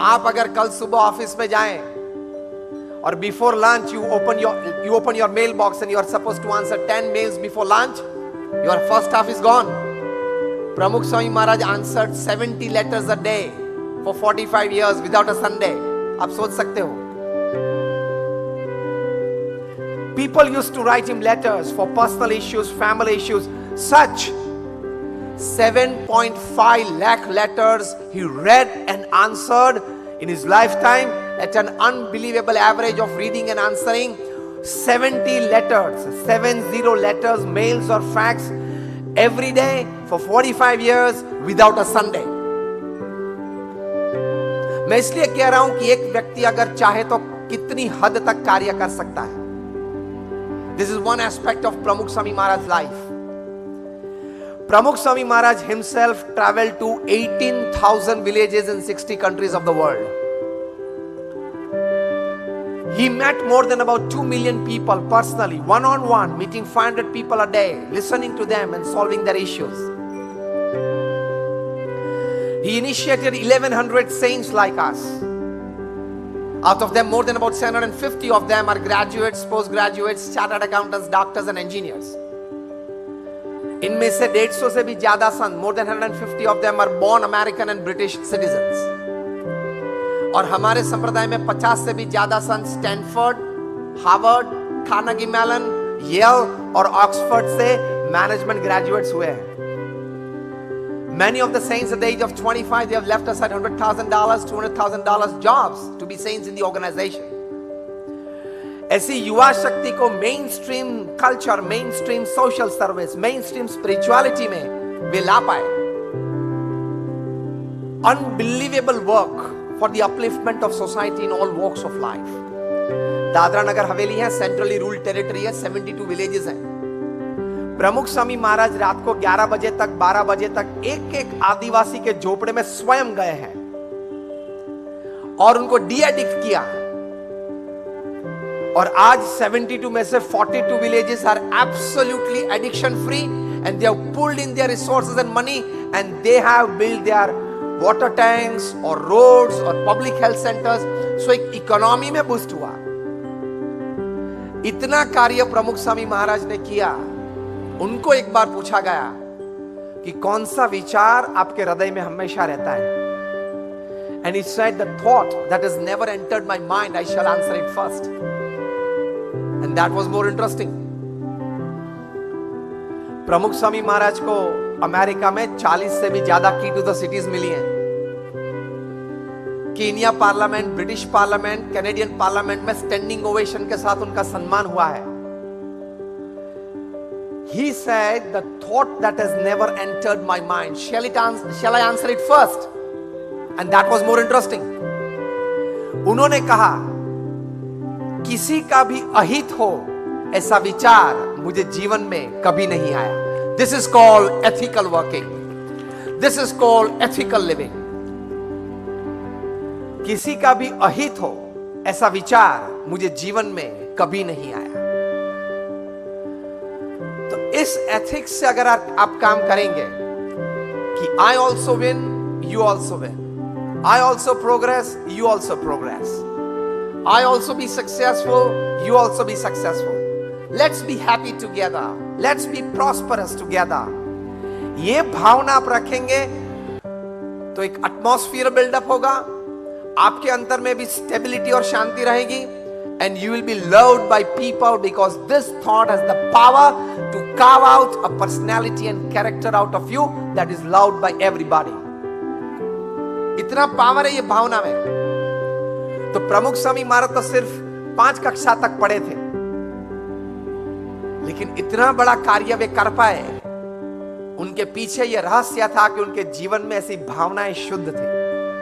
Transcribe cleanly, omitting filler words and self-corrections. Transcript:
आप अगर कल सुबह ऑफिस में जाएं और before lunch you open your mailbox and you are supposed to answer 10 mails before lunch, your first half is gone. Pramukh Swami Maharaj answered 70 letters a day for 45 years without a Sunday. आप सोच सकते हो. People used to write him letters for personal issues, family issues. Such 7.5 lakh letters he read and answered in his lifetime at an unbelievable average of reading and answering 70 letters, 70 letters, mails or fax every day for 45 years without a Sunday. मैं इसलिए कह रहा हूं कि एक व्यक्ति अगर चाहे तो कितनी हद तक कार्य कर सकता है. This is one aspect of Pramukh Swami Maharaj's life. Pramukh Swami Maharaj himself traveled to 18,000 villages in 60 countries of the world. He met more than about 2 million people personally, one-on-one, meeting 500 people a day, listening to them and solving their issues. He initiated 1,100 saints like us. Out of them, more than about 750 of them are graduates, postgraduates, chartered accountants, doctors and engineers. इनमें से 150 से भी ज्यादा संत, more than 150 of them are born American and British citizens. और हमारे संप्रदाय में 50 से भी ज्यादा संत Stanford, Harvard, Carnegie Mellon, Yale और ऑक्सफोर्ड से मैनेजमेंट ग्रेजुएट्स हुए हैं. Many of the saints at the age of 25, they have left aside $100,000, $200,000 jobs to be saints in the organization. ऐसी युवा शक्ति को main stream culture, main stream social service, main stream spirituality में वे ला पाए. Unbelievable work for the upliftment of society in all walks of life. Dadra Nagar Haveli है, centrally ruled territory है, 72 villages हैं. प्रमुख स्वामी महाराज रात को 11 बजे तक, 12 बजे तक एक एक आदिवासी के झोपड़े में स्वयं गए हैं और उनको डी एडिक्ट किया. और आज 72 में से 42 villages are absolutely addiction free and they have pulled in their resources and money and they have built their water tanks or roads or public health centers. So एक इकोनॉमी में boost हुआ. इतना कार्य प्रमुख स्वामी महाराज ने किया. उनको एक बार पूछा गया कि कौन सा विचार आपके हृदय में हमेशा रहता है. And he said, the thought that has never entered my mind, I shall answer it first. And that was more interesting. प्रमुख स्वामी महाराज को अमेरिका में 40 से भी ज्यादा की टू द सिटीज मिली हैं. Kenya parliament, British parliament, Canadian parliament में standing ovation के साथ उनका सम्मान हुआ है. He said, the thought that has never entered my mind, shall I answer it first? And that was more interesting. उन्होंने कहा, किसी का भी अहित हो ऐसा विचार मुझे जीवन में कभी नहीं आया. This is called ethical working. This is called ethical living. किसी का भी अहित हो ऐसा विचार मुझे जीवन में कभी नहीं आया. तो इस एथिक्स से अगर आप काम करेंगे कि I also win, you also win. I also progress, you also progress. I also be successful, you also be successful. Let's be happy together. Let's be prosperous together. ये भावना आप रखेंगे तो एक एटमॉस्फेयर बिल्डअप होगा. आपके अंदर में भी स्टेबिलिटी और शांति रहेगी. And you will be loved by people because this thought has the power to carve out a personality and character out of you that is loved by everybody. इतना power है ये भावना में. तो प्रमुख स्वामी महाराज तो सिर्फ 5 कक्षा तक पढ़े थे, लेकिन इतना बड़ा कार्य वे कर पाए. उनके पीछे यह रहस्य था कि उनके जीवन में ऐसी भावनाएं शुद्ध थी.